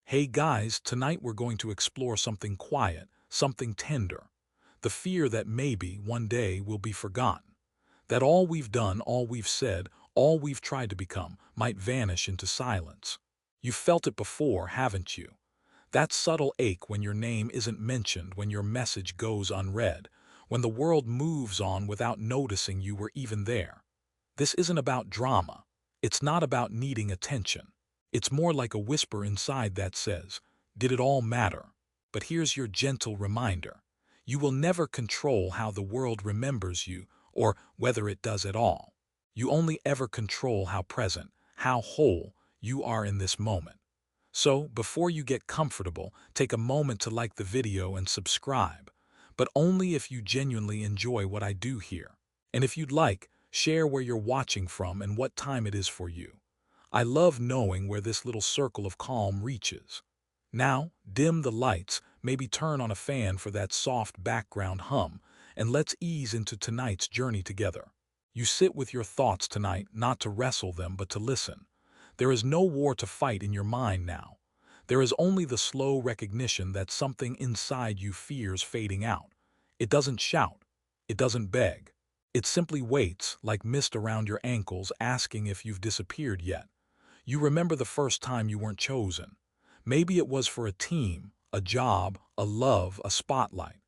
Hey guys, tonight we're going to explore something quiet, something tender. The fear that maybe one day we'll be forgotten. That all we've done, all we've said, all we've tried to become might vanish into silence. You've felt it before, haven't you? That subtle ache when your name isn't mentioned, when your message goes unread, when the world moves on without noticing you were even there. This isn't about drama. It's not about needing attention. It's more like a whisper inside that says, "Did it all matter?" But here's your gentle reminder. You will never control how the world remembers you or whether it does at all. You only ever control how present, how whole you are in this moment. So, before you get comfortable, take a moment to like the video and subscribe, but only if you genuinely enjoy what I do here. And if you'd like, share where you're watching from and what time it is for you. I love knowing where this little circle of calm reaches. Now, dim the lights, maybe turn on a fan for that soft background hum, and let's ease into tonight's journey together. You sit with your thoughts tonight not to wrestle them but to listen. There is no war to fight in your mind now. There is only the slow recognition that something inside you fears fading out. It doesn't shout. It doesn't beg. It simply waits, like mist around your ankles, asking if you've disappeared yet. You remember the first time you weren't chosen. Maybe it was for a team, a job, a love, a spotlight,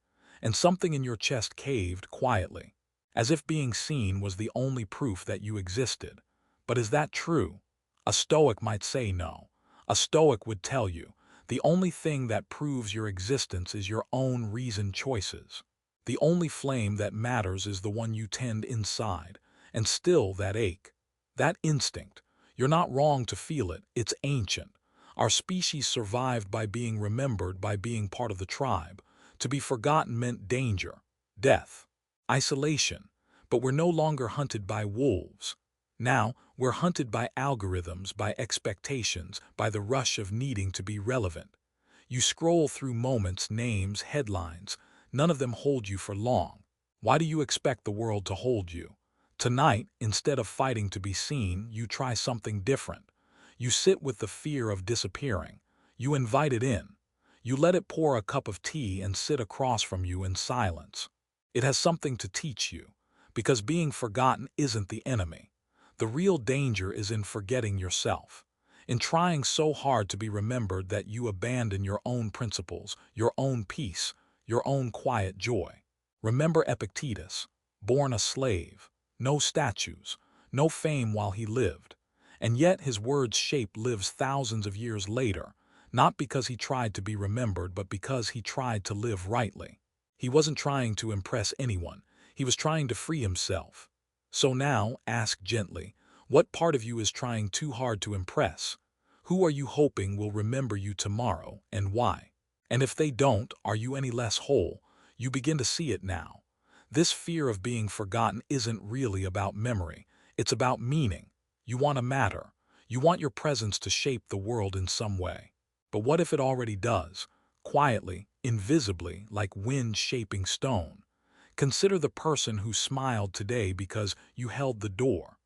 and something in your chest caved quietly, as if being seen was the only proof that you existed. But is that true? A Stoic might say no. A Stoic would tell you, the only thing that proves your existence is your own reasoned choices. The only flame that matters is the one you tend inside, and still that ache, that instinct. You're not wrong to feel it, it's ancient. Our species survived by being remembered, by being part of the tribe. To be forgotten meant danger, death, isolation. But we're no longer hunted by wolves. Now, we're hunted by algorithms, by expectations, by the rush of needing to be relevant. You scroll through moments, names, headlines. None of them hold you for long. Why do you expect the world to hold you? Tonight, instead of fighting to be seen, you try something different. You sit with the fear of disappearing. You invite it in. You let it pour a cup of tea and sit across from you in silence. It has something to teach you, because being forgotten isn't the enemy. The real danger is in forgetting yourself, in trying so hard to be remembered that you abandon your own principles, your own peace, your own quiet joy. Remember Epictetus, born a slave, no statues, no fame while he lived, and yet his words shape lives thousands of years later, not because he tried to be remembered, but because he tried to live rightly. He wasn't trying to impress anyone, he was trying to free himself. So now, ask gently, what part of you is trying too hard to impress? Who are you hoping will remember you tomorrow, and why? And if they don't, are you any less whole? You begin to see it now. This fear of being forgotten isn't really about memory, it's about meaning. You want to matter. You want your presence to shape the world in some way. But what if it already does? Quietly, invisibly, like wind shaping stone. Consider the person who smiled today because you held the door.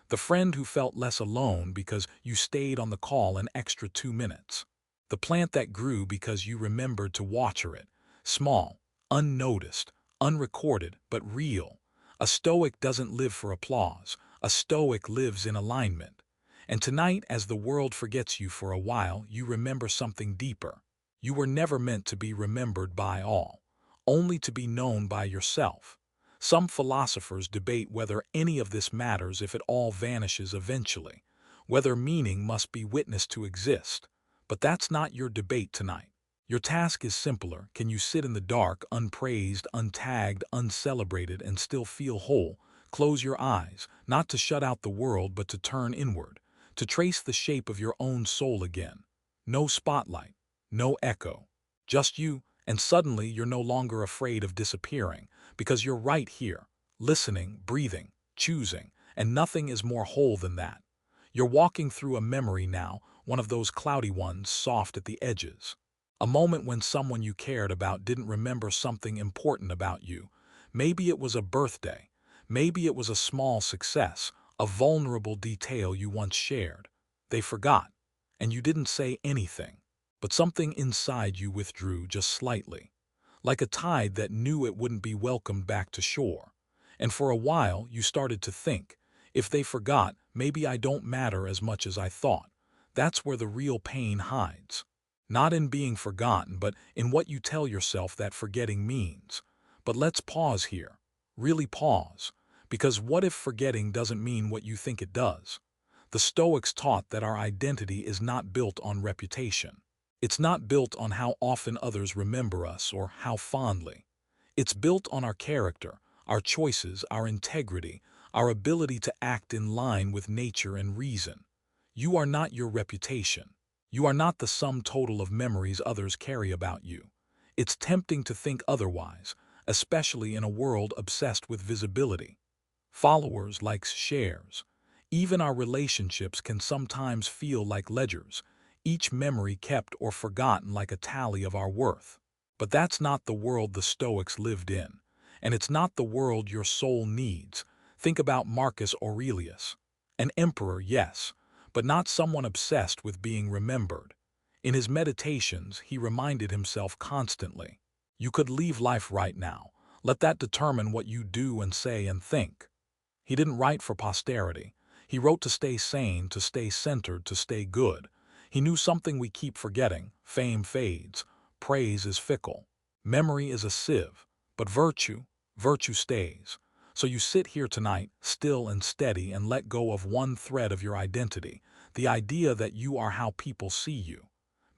The friend who felt less alone because you stayed on the call an extra 2 minutes. The plant that grew because you remembered to water it. Small, unnoticed, unrecorded, but real. A Stoic doesn't live for applause. A Stoic lives in alignment. And tonight, as the world forgets you for a while, you remember something deeper. You were never meant to be remembered by all, only to be known by yourself. Some philosophers debate whether any of this matters if it all vanishes eventually, whether meaning must be witnessed to exist. But that's not your debate tonight. Your task is simpler. Can you sit in the dark, unpraised, untagged, uncelebrated, and still feel whole? Close your eyes, not to shut out the world, but to turn inward, to trace the shape of your own soul again. No spotlight, no echo, just you, and suddenly you're no longer afraid of disappearing, because you're right here, listening, breathing, choosing, and nothing is more whole than that. You're walking through a memory now, one of those cloudy ones, soft at the edges. A moment when someone you cared about didn't remember something important about you. Maybe it was a birthday. Maybe it was a small success, a vulnerable detail you once shared. They forgot, and you didn't say anything. but something inside you withdrew just slightly, like a tide that knew it wouldn't be welcomed back to shore. And for a while, you started to think, if they forgot, maybe I don't matter as much as I thought. That's where the real pain hides. Not in being forgotten, but in what you tell yourself that forgetting means. But let's pause here. Really pause. Because what if forgetting doesn't mean what you think it does? The Stoics taught that our identity is not built on reputation. It's not built on how often others remember us or how fondly. It's built on our character, our choices, our integrity, our ability to act in line with nature and reason. You are not your reputation. You are not the sum total of memories others carry about you. It's tempting to think otherwise, especially in a world obsessed with visibility. Followers likes shares. Even our relationships can sometimes feel like ledgers, each memory kept or forgotten like a tally of our worth. But that's not the world the Stoics lived in, and it's not the world your soul needs. Think about Marcus Aurelius. An emperor, yes, but not someone obsessed with being remembered. In his meditations, he reminded himself constantly, you could leave life right now. Let that determine what you do and say and think. He didn't write for posterity. He wrote to stay sane, to stay centered, to stay good. He knew something we keep forgetting. Fame fades. Praise is fickle. Memory is a sieve. But virtue stays. So you sit here tonight, still and steady, and let go of one thread of your identity, the idea that you are how people see you.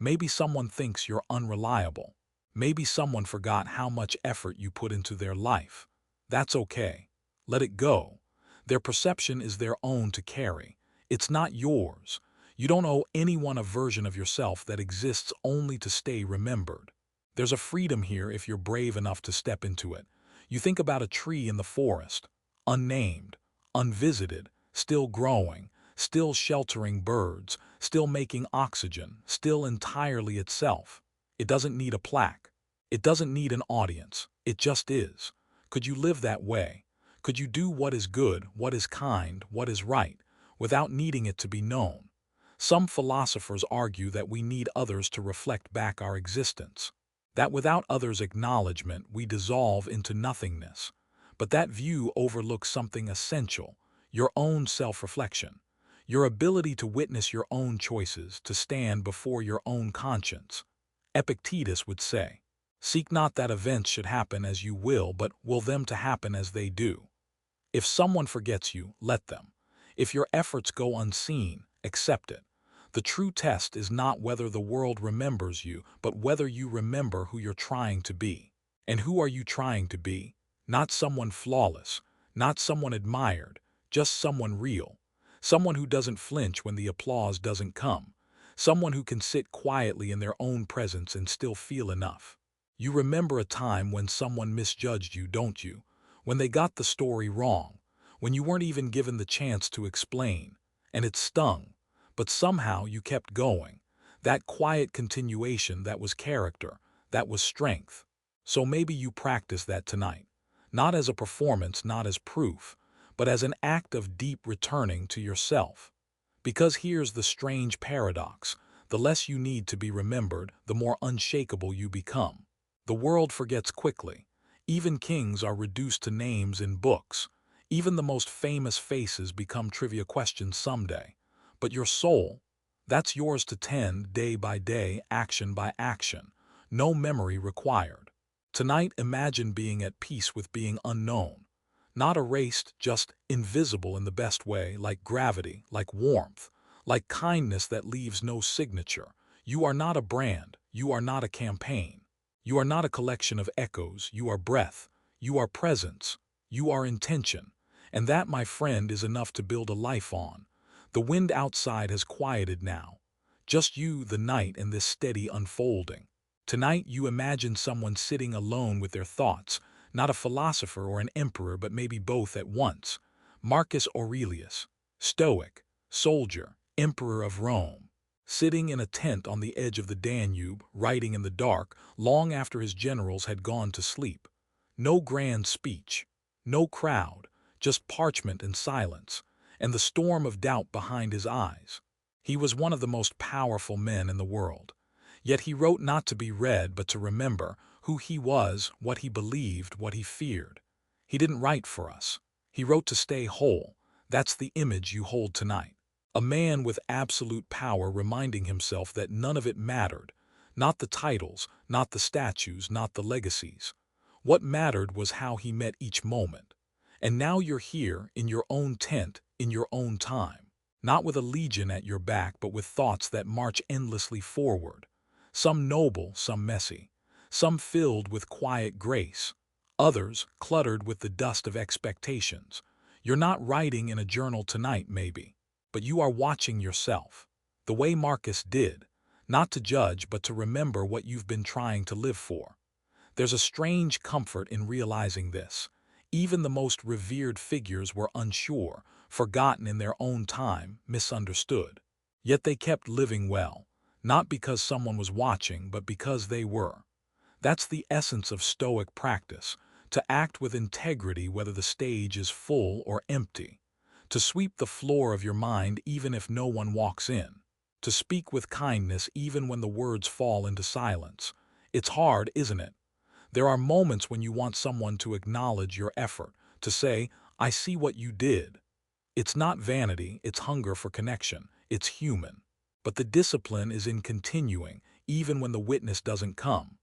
Maybe someone thinks you're unreliable. Maybe someone forgot how much effort you put into their life. That's okay. Let it go. Their perception is their own to carry. It's not yours. You don't owe anyone a version of yourself that exists only to stay remembered. There's a freedom here if you're brave enough to step into it. You think about a tree in the forest, unnamed, unvisited, still growing, still sheltering birds, still making oxygen, still entirely itself. It doesn't need a plaque. It doesn't need an audience. It just is. Could you live that way? Could you do what is good, what is kind, what is right, without needing it to be known? Some philosophers argue that we need others to reflect back our existence, that without others' acknowledgement we dissolve into nothingness. But that view overlooks something essential, your own self-reflection, your ability to witness your own choices, to stand before your own conscience. Epictetus would say, seek not that events should happen as you will, but will them to happen as they do. If someone forgets you, let them. If your efforts go unseen, accept it. The true test is not whether the world remembers you, but whether you remember who you're trying to be. And who are you trying to be? Not someone flawless, not someone admired, just someone real. Someone who doesn't flinch when the applause doesn't come. Someone who can sit quietly in their own presence and still feel enough. You remember a time when someone misjudged you, don't you? When they got the story wrong, when you weren't even given the chance to explain, and it stung, but somehow you kept going. That quiet continuation, that was character, that was strength. So maybe you practice that tonight, not as a performance, not as proof, but as an act of deep returning to yourself. Because here's the strange paradox, the less you need to be remembered, the more unshakable you become. The world forgets quickly. Even kings are reduced to names in books. Even the most famous faces become trivia questions someday. But your soul, that's yours to tend day by day, action by action. No memory required. Tonight, imagine being at peace with being unknown. Not erased, just invisible in the best way, like gravity, like warmth, like kindness that leaves no signature. You are not a brand. You are not a campaign. You are not a collection of echoes. You are breath. You are presence. You are intention. And that, my friend, is enough to build a life on. The wind outside has quieted now. Just you, the night, and this steady unfolding. Tonight you imagine someone sitting alone with their thoughts, not a philosopher or an emperor, but maybe both at once. Marcus Aurelius, Stoic, soldier, emperor of Rome, sitting in a tent on the edge of the Danube, writing in the dark, long after his generals had gone to sleep. No grand speech, no crowd, just parchment and silence, and the storm of doubt behind his eyes. He was one of the most powerful men in the world. Yet he wrote not to be read but to remember who he was, what he believed, what he feared. He didn't write for us. He wrote to stay whole. That's the image you hold tonight. A man with absolute power reminding himself that none of it mattered. Not the titles, not the statues, not the legacies. What mattered was how he met each moment. And now you're here, in your own tent, in your own time. Not with a legion at your back, but with thoughts that march endlessly forward. Some noble, some messy. Some filled with quiet grace. Others cluttered with the dust of expectations. You're not writing in a journal tonight, maybe, but you are watching yourself. The way Marcus did. Not to judge, but to remember what you've been trying to live for. There's a strange comfort in realizing this. Even the most revered figures were unsure, forgotten in their own time, misunderstood. Yet they kept living well, not because someone was watching, but because they were. That's the essence of Stoic practice, to act with integrity whether the stage is full or empty, to sweep the floor of your mind even if no one walks in, to speak with kindness even when the words fall into silence. It's hard, isn't it? There are moments when you want someone to acknowledge your effort, to say, "I see what you did." It's not vanity, it's hunger for connection, it's human. But the discipline is in continuing, even when the witness doesn't come.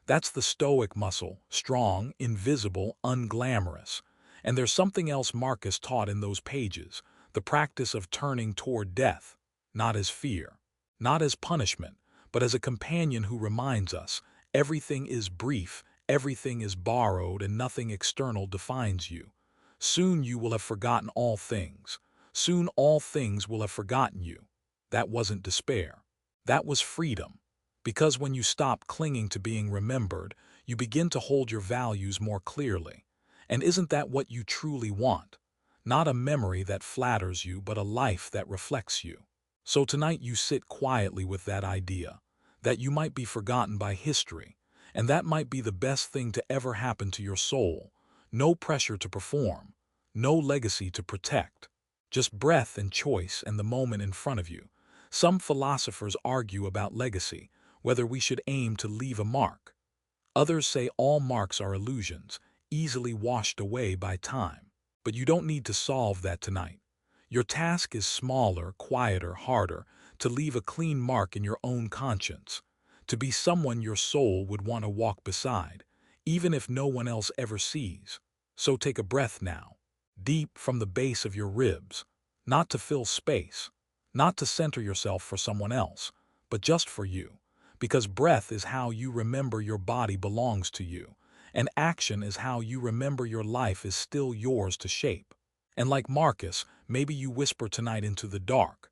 That's the Stoic muscle, strong, invisible, unglamorous. And there's something else Marcus taught in those pages, the practice of turning toward death, not as fear, not as punishment, but as a companion who reminds us, everything is brief, everything is borrowed, and nothing external defines you. Soon you will have forgotten all things. Soon all things will have forgotten you. That wasn't despair. That was freedom. Because when you stop clinging to being remembered, you begin to hold your values more clearly. And isn't that what you truly want? Not a memory that flatters you, but a life that reflects you. So tonight you sit quietly with that idea, that you might be forgotten by history, and that might be the best thing to ever happen to your soul. No pressure to perform, no legacy to protect, just breath and choice and the moment in front of you. Some philosophers argue about legacy, whether we should aim to leave a mark. Others say all marks are illusions, easily washed away by time. But you don't need to solve that tonight. Your task is smaller, quieter, harder, to leave a clean mark in your own conscience, to be someone your soul would want to walk beside, even if no one else ever sees. So take a breath now, deep from the base of your ribs, not to fill space, not to center yourself for someone else, but just for you. Because breath is how you remember your body belongs to you, and action is how you remember your life is still yours to shape. And like Marcus, maybe you whisper tonight into the dark,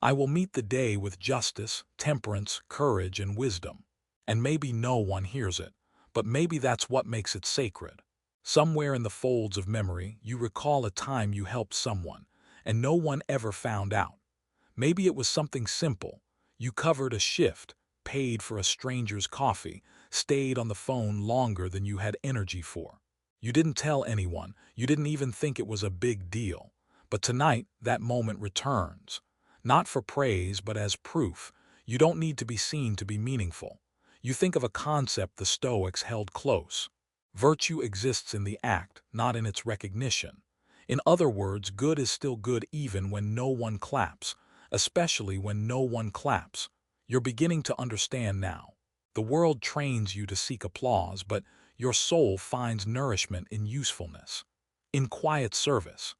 "I will meet the day with justice, temperance, courage, and wisdom." And maybe no one hears it, but maybe that's what makes it sacred. Somewhere in the folds of memory, you recall a time you helped someone, and no one ever found out. Maybe it was something simple. You covered a shift, paid for a stranger's coffee, stayed on the phone longer than you had energy for. You didn't tell anyone, you didn't even think it was a big deal. But tonight, that moment returns. Not for praise, but as proof. You don't need to be seen to be meaningful. You think of a concept the Stoics held close. Virtue exists in the act, not in its recognition. In other words, good is still good even when no one claps, especially when no one claps. You're beginning to understand now. The world trains you to seek applause, but your soul finds nourishment in usefulness, in quiet service,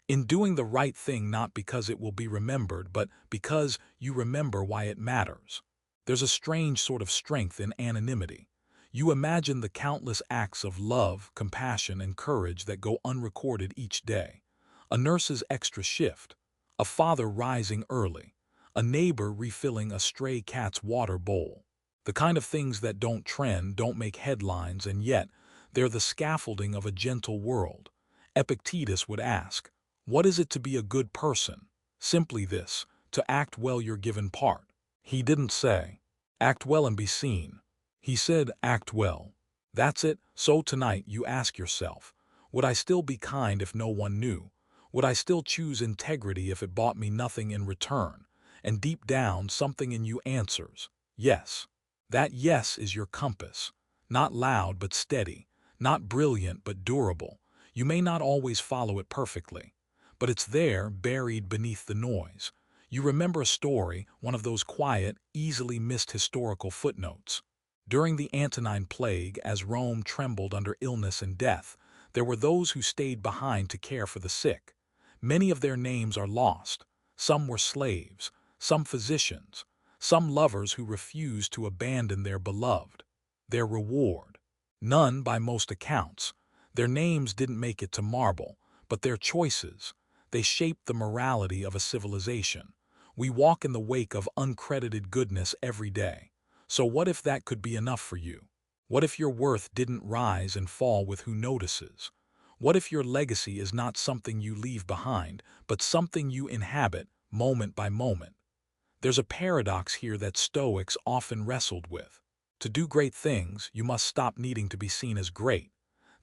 in doing the right thing not because it will be remembered, but because you remember why it matters. There's a strange sort of strength in anonymity. You imagine the countless acts of love, compassion, and courage that go unrecorded each day. A nurse's extra shift, a father rising early, a neighbor refilling a stray cat's water bowl. The kind of things that don't trend, don't make headlines, and yet they're the scaffolding of a gentle world. Epictetus would ask, what is it to be a good person? Simply this, to act well your given part. He didn't say, act well and be seen. He said, act well. That's it. So tonight you ask yourself, would I still be kind if no one knew? Would I still choose integrity if it bought me nothing in return? And deep down, something in you answers, yes. That yes is your compass. Not loud but steady, not brilliant but durable. You may not always follow it perfectly, but it's there, buried beneath the noise. You remember a story, one of those quiet, easily missed historical footnotes. During the Antonine Plague, as Rome trembled under illness and death, there were those who stayed behind to care for the sick. Many of their names are lost. Some were slaves, some physicians, some lovers who refused to abandon their beloved. Their reward? None by most accounts. Their names didn't make it to marble, but their choices, they shaped the morality of a civilization. We walk in the wake of uncredited goodness every day. So what if that could be enough for you? What if your worth didn't rise and fall with who notices? What if your legacy is not something you leave behind, but something you inhabit moment by moment? There's a paradox here that Stoics often wrestled with. To do great things, you must stop needing to be seen as great.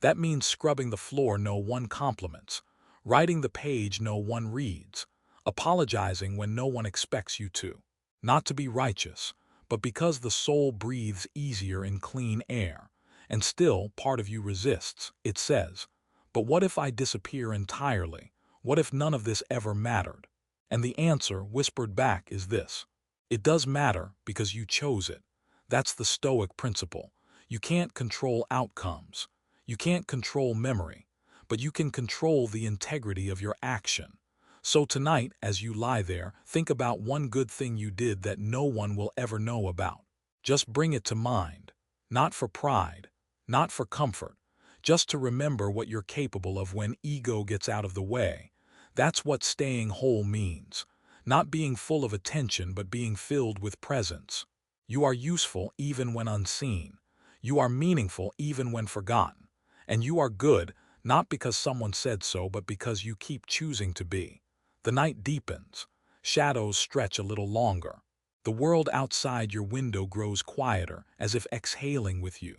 That means scrubbing the floor no one compliments, writing the page no one reads, apologizing when no one expects you to. Not to be righteous, but because the soul breathes easier in clean air. And still, part of you resists. It says, but what if I disappear entirely? What if none of this ever mattered? And the answer, whispered back, is this. It does matter because you chose it. That's the Stoic principle. You can't control outcomes. You can't control memory, but you can control the integrity of your action. So tonight, as you lie there, think about one good thing you did that no one will ever know about. Just bring it to mind. Not for pride, not for comfort, just to remember what you're capable of when ego gets out of the way. That's what staying whole means. Not being full of attention, but being filled with presence. You are useful even when unseen. You are meaningful even when forgotten. And you are good, not because someone said so, but because you keep choosing to be. The night deepens. Shadows stretch a little longer. The world outside your window grows quieter, as if exhaling with you.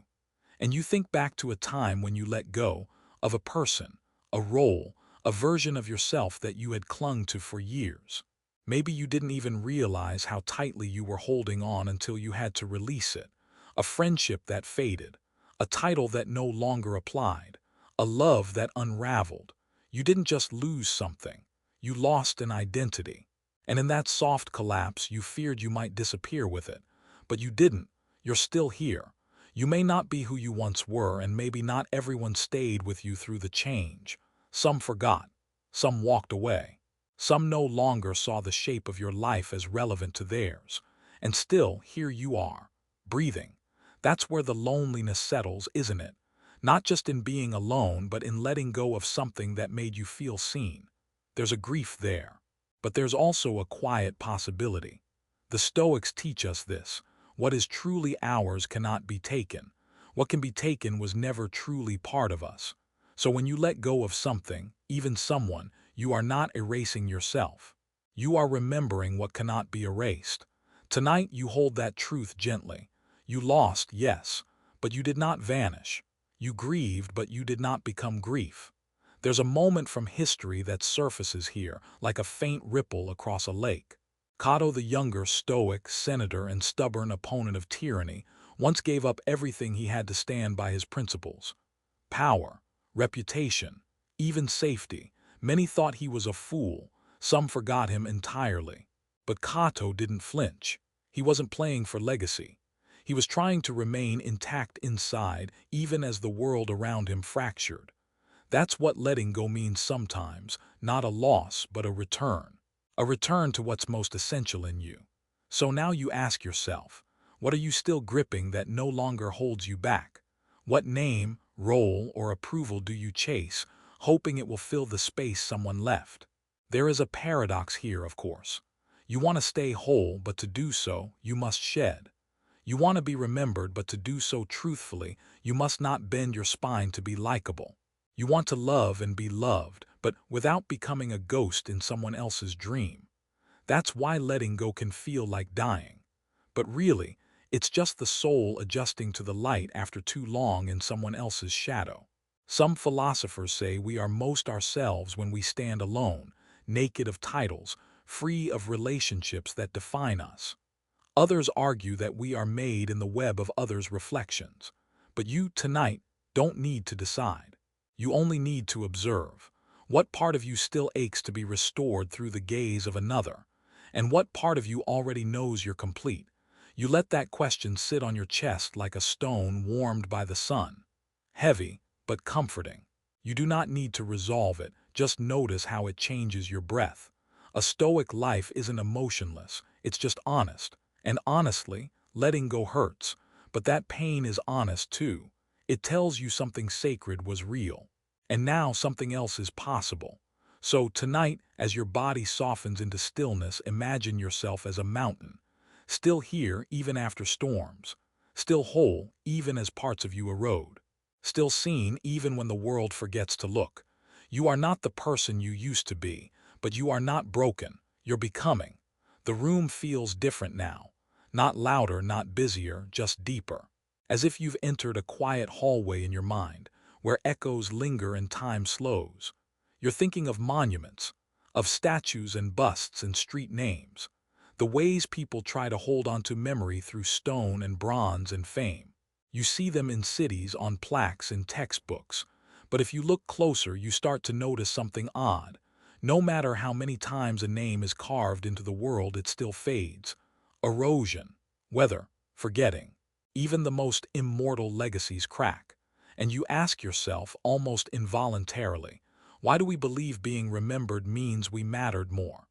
And you think back to a time when you let go of a person, a role, a version of yourself that you had clung to for years. Maybe you didn't even realize how tightly you were holding on until you had to release it. A friendship that faded, a title that no longer applied, a love that unraveled. You didn't just lose something, you lost an identity. And in that soft collapse, you feared you might disappear with it. But you didn't. You're still here. You may not be who you once were, and maybe not everyone stayed with you through the change. Some forgot. Some walked away. Some no longer saw the shape of your life as relevant to theirs. And still, here you are, breathing. That's where the loneliness settles, isn't it? Not just in being alone, but in letting go of something that made you feel seen. There's a grief there. But there's also a quiet possibility. The Stoics teach us this. What is truly ours cannot be taken. What can be taken was never truly part of us. So when you let go of something, even someone, you are not erasing yourself. You are remembering what cannot be erased. Tonight you hold that truth gently. You lost, yes, but you did not vanish. You grieved, but you did not become grief. There's a moment from history that surfaces here, like a faint ripple across a lake. Cato the Younger, stoic, senator, and stubborn opponent of tyranny, once gave up everything he had to stand by his principles. Power, reputation, even safety. Many thought he was a fool, some forgot him entirely. But Cato didn't flinch. He wasn't playing for legacy. He was trying to remain intact inside, even as the world around him fractured. That's what letting go means sometimes, not a loss, but a return. A return to what's most essential in you. So now you ask yourself, what are you still gripping that no longer holds you back? What name, role, or approval do you chase, hoping it will fill the space someone left? There is a paradox here, of course. You want to stay whole, but to do so, you must shed. You want to be remembered, but to do so truthfully, you must not bend your spine to be likable. You want to love and be loved, but without becoming a ghost in someone else's dream. That's why letting go can feel like dying. But really, it's just the soul adjusting to the light after too long in someone else's shadow. Some philosophers say we are most ourselves when we stand alone, naked of titles, free of relationships that define us. Others argue that we are made in the web of others' reflections. But you, tonight, don't need to decide. You only need to observe. What part of you still aches to be restored through the gaze of another? And what part of you already knows you're complete? You let that question sit on your chest like a stone warmed by the sun. Heavy, but comforting. You do not need to resolve it, just notice how it changes your breath. A stoic life isn't emotionless, it's just honest. And honestly, letting go hurts. But that pain is honest too. It tells you something sacred was real. And now something else is possible. So tonight, as your body softens into stillness, imagine yourself as a mountain. Still here even after storms. Still whole even as parts of you erode. Still seen even when the world forgets to look. You are not the person you used to be, but you are not broken. You're becoming. The room feels different now. Not louder, not busier, just deeper. As if you've entered a quiet hallway in your mind, where echoes linger and time slows. You're thinking of monuments, of statues and busts and street names. The ways people try to hold on to memory through stone and bronze and fame. You see them in cities, on plaques, in textbooks. But if you look closer, you start to notice something odd. No matter how many times a name is carved into the world, it still fades. Erosion, weather, forgetting. Even the most immortal legacies crack. And you ask yourself, almost involuntarily, why do we believe being remembered means we mattered more?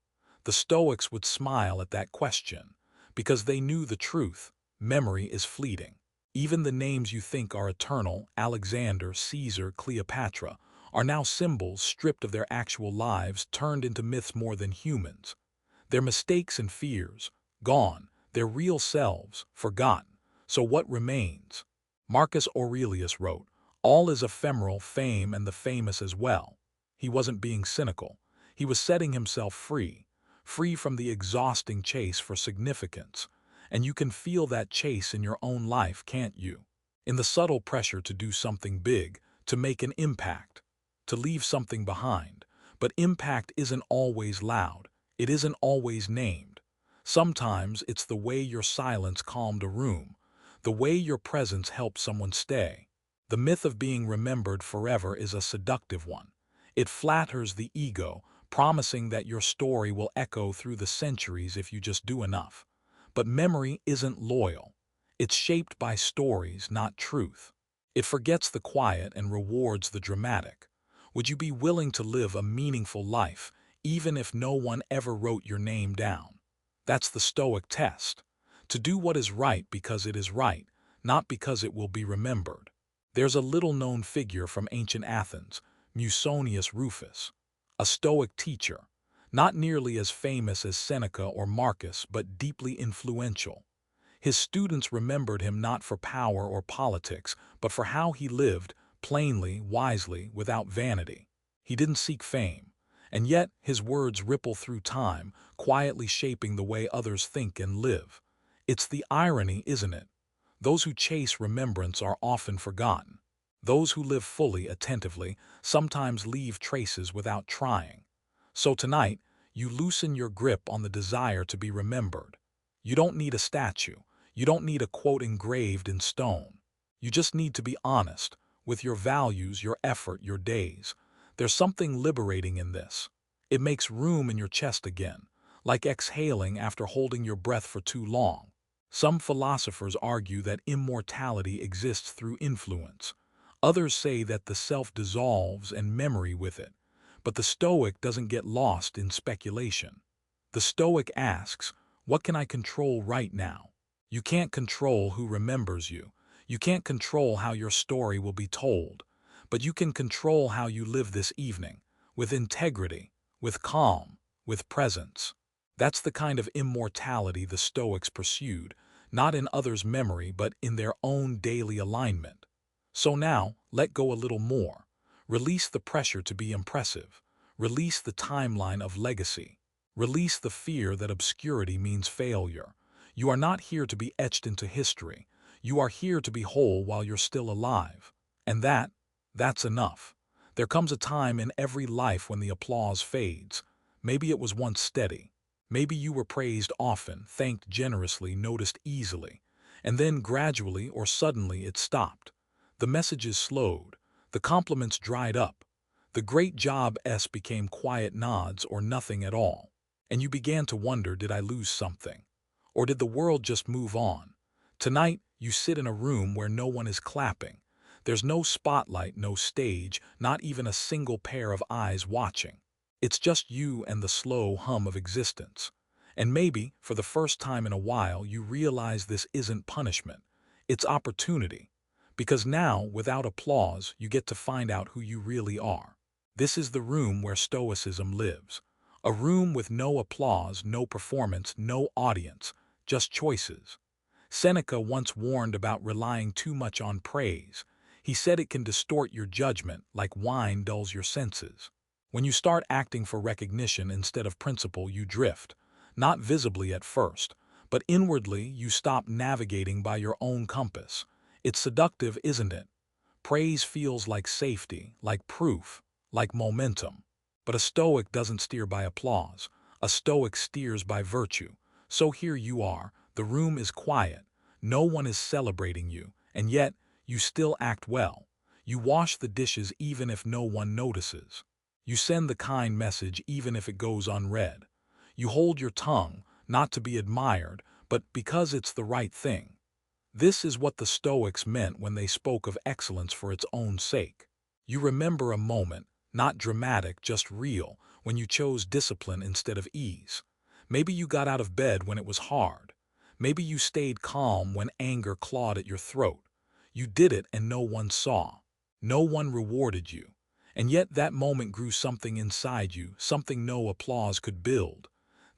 The Stoics would smile at that question, because they knew the truth. Memory is fleeting. Even the names you think are eternal, Alexander, Caesar, Cleopatra, are now symbols stripped of their actual lives, turned into myths more than humans. Their mistakes and fears, gone, their real selves, forgotten. So what remains? Marcus Aurelius wrote, "All is ephemeral, fame and the famous as well." He wasn't being cynical. He was setting himself free, free from the exhausting chase for significance. And you can feel that chase in your own life, can't you? In the subtle pressure to do something big, to make an impact, to leave something behind. But impact isn't always loud. It isn't always named. Sometimes it's the way your silence calmed a room, the way your presence helped someone stay. The myth of being remembered forever is a seductive one. It flatters the ego, promising that your story will echo through the centuries if you just do enough. But memory isn't loyal. It's shaped by stories, not truth. It forgets the quiet and rewards the dramatic. Would you be willing to live a meaningful life, even if no one ever wrote your name down? That's the Stoic test. To do what is right because it is right, not because it will be remembered. There's a little-known figure from ancient Athens, Musonius Rufus, a Stoic teacher, not nearly as famous as Seneca or Marcus, but deeply influential. His students remembered him not for power or politics, but for how he lived, plainly, wisely, without vanity. He didn't seek fame, and yet his words ripple through time, quietly shaping the way others think and live. It's the irony, isn't it? Those who chase remembrance are often forgotten. Those who live fully, attentively, sometimes leave traces without trying. So tonight, you loosen your grip on the desire to be remembered. You don't need a statue. You don't need a quote engraved in stone. You just need to be honest with your values, your effort, your days. There's something liberating in this. It makes room in your chest again, like exhaling after holding your breath for too long. Some philosophers argue that immortality exists through influence. Others say that the self dissolves and memory with it. But the Stoic doesn't get lost in speculation. The Stoic asks, what can I control right now? You can't control who remembers you. You can't control how your story will be told. But you can control how you live this evening, with integrity, with calm, with presence. That's the kind of immortality the Stoics pursued, not in others' memory but in their own daily alignment. So now, let go a little more. Release the pressure to be impressive. Release the timeline of legacy. Release the fear that obscurity means failure. You are not here to be etched into history. You are here to be whole while you're still alive. And that's enough. There comes a time in every life when the applause fades. Maybe it was once steady. Maybe you were praised often, thanked generously, noticed easily, and then gradually or suddenly it stopped. The messages slowed, the compliments dried up, the great job became quiet nods or nothing at all. And you began to wonder, did I lose something? Or did the world just move on? Tonight, you sit in a room where no one is clapping. There's no spotlight, no stage, not even a single pair of eyes watching. It's just you and the slow hum of existence. And maybe, for the first time in a while, you realize this isn't punishment. It's opportunity. Because now, without applause, you get to find out who you really are. This is the room where Stoicism lives. A room with no applause, no performance, no audience, just choices. Seneca once warned about relying too much on praise. He said it can distort your judgment like wine dulls your senses. When you start acting for recognition instead of principle, you drift. Not visibly at first, but inwardly you stop navigating by your own compass. It's seductive, isn't it? Praise feels like safety, like proof, like momentum. But a Stoic doesn't steer by applause. A Stoic steers by virtue. So here you are, the room is quiet, no one is celebrating you, and yet you still act well. You wash the dishes even if no one notices. You send the kind message even if it goes unread. You hold your tongue, not to be admired, but because it's the right thing. This is what the Stoics meant when they spoke of excellence for its own sake. You remember a moment, not dramatic, just real, when you chose discipline instead of ease. Maybe you got out of bed when it was hard. Maybe you stayed calm when anger clawed at your throat. You did it and no one saw. No one rewarded you. And yet that moment grew something inside you, something no applause could build.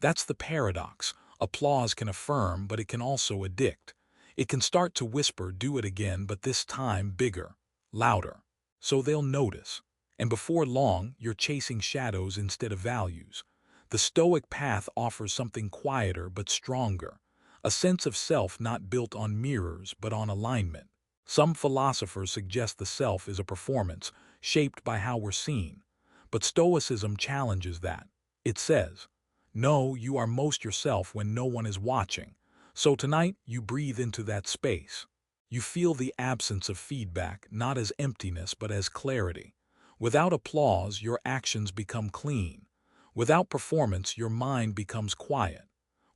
That's the paradox. Applause can affirm, but it can also addict. It can start to whisper, do it again, but this time bigger, louder. So they'll notice. And before long, you're chasing shadows instead of values. The Stoic path offers something quieter but stronger. A sense of self not built on mirrors but on alignment. Some philosophers suggest the self is a performance, shaped by how we're seen. But Stoicism challenges that. It says, no, you are most yourself when no one is watching. So tonight, you breathe into that space. You feel the absence of feedback, not as emptiness but as clarity. Without applause, your actions become clean. Without performance, your mind becomes quiet.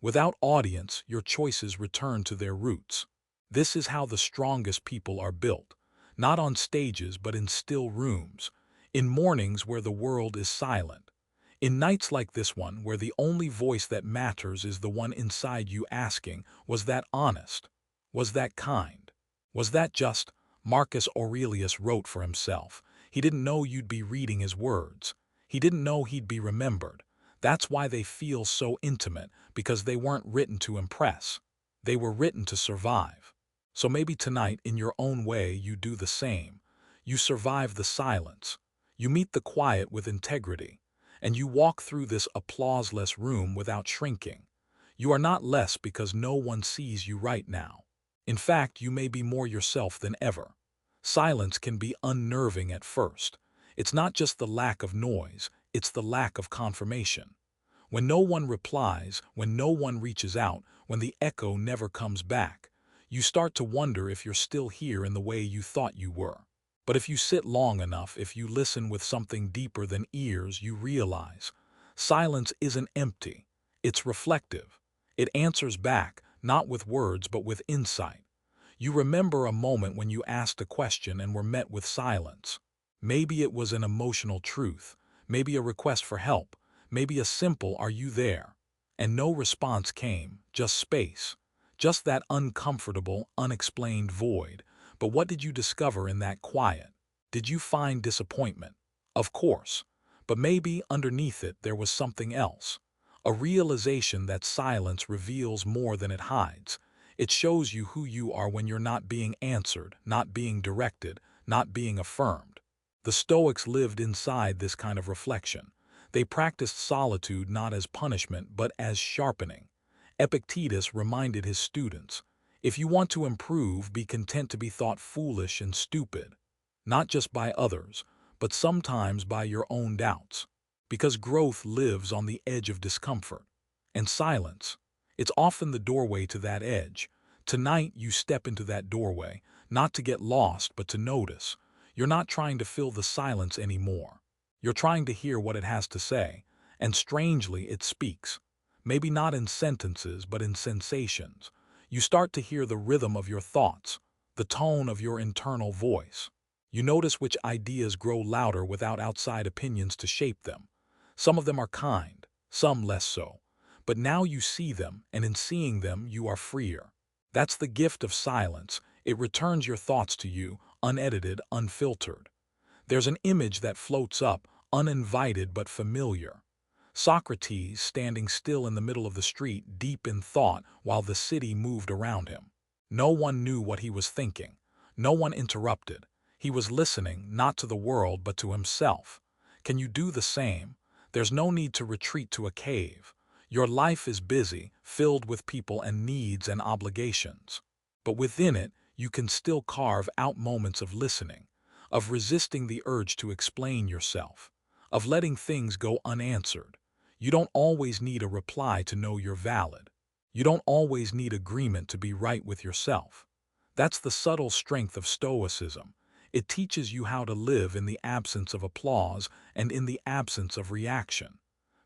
Without audience, your choices return to their roots. This is how the strongest people are built. Not on stages but in still rooms. In mornings where the world is silent. In nights like this one, where the only voice that matters is the one inside you asking, was that honest? Was that kind? Was that just? Marcus Aurelius wrote for himself. He didn't know you'd be reading his words. He didn't know he'd be remembered. That's why they feel so intimate, because they weren't written to impress. They were written to survive. So maybe tonight, in your own way, you do the same. You survive the silence. You meet the quiet with integrity. And you walk through this applauseless room without shrinking. You are not less because no one sees you right now. In fact, you may be more yourself than ever. Silence can be unnerving at first. It's not just the lack of noise, it's the lack of confirmation. When no one replies, when no one reaches out, when the echo never comes back, you start to wonder if you're still here in the way you thought you were. But if you sit long enough, if you listen with something deeper than ears, you realize silence isn't empty. It's reflective. It answers back, not with words but with insight. You remember a moment when you asked a question and were met with silence. Maybe it was an emotional truth, maybe a request for help, maybe a simple "are you there?" And no response came, just space. Just that uncomfortable, unexplained void. But what did you discover in that quiet? Did you find disappointment? Of course. But maybe underneath it there was something else. A realization that silence reveals more than it hides. It shows you who you are when you're not being answered, not being directed, not being affirmed. The Stoics lived inside this kind of reflection. They practiced solitude not as punishment but as sharpening. Epictetus reminded his students, if you want to improve, be content to be thought foolish and stupid, not just by others, but sometimes by your own doubts. Because growth lives on the edge of discomfort. And silence, it's often the doorway to that edge. Tonight you step into that doorway, not to get lost but to notice. You're not trying to fill the silence anymore. You're trying to hear what it has to say, and strangely it speaks. Maybe not in sentences but in sensations. You start to hear the rhythm of your thoughts, the tone of your internal voice. You notice which ideas grow louder without outside opinions to shape them. Some of them are kind, some less so. But now you see them, and in seeing them, you are freer. That's the gift of silence. It returns your thoughts to you, unedited, unfiltered. There's an image that floats up, uninvited but familiar. Socrates standing still in the middle of the street, deep in thought, while the city moved around him. No one knew what he was thinking. No one interrupted. He was listening, not to the world, but to himself. Can you do the same? There's no need to retreat to a cave. Your life is busy, filled with people and needs and obligations. But within it, you can still carve out moments of listening, of resisting the urge to explain yourself, of letting things go unanswered. You don't always need a reply to know you're valid. You don't always need agreement to be right with yourself. That's the subtle strength of Stoicism. It teaches you how to live in the absence of applause and in the absence of reaction.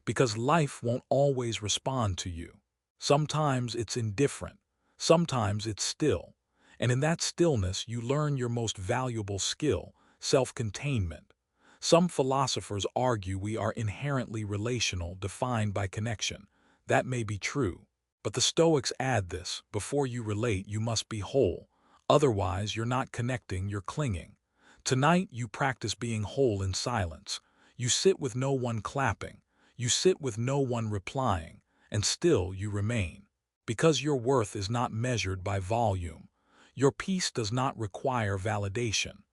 Because life won't always respond to you. Sometimes it's indifferent, sometimes it's still, and in that stillness you learn your most valuable skill, self-containment. Some philosophers argue we are inherently relational, defined by connection. That may be true, but the Stoics add this: before you relate, you must be whole. Otherwise, you're not connecting, you're clinging. Tonight, you practice being whole in silence. You sit with no one clapping. You sit with no one replying, and still you remain. Because your worth is not measured by volume. Your peace does not require validation.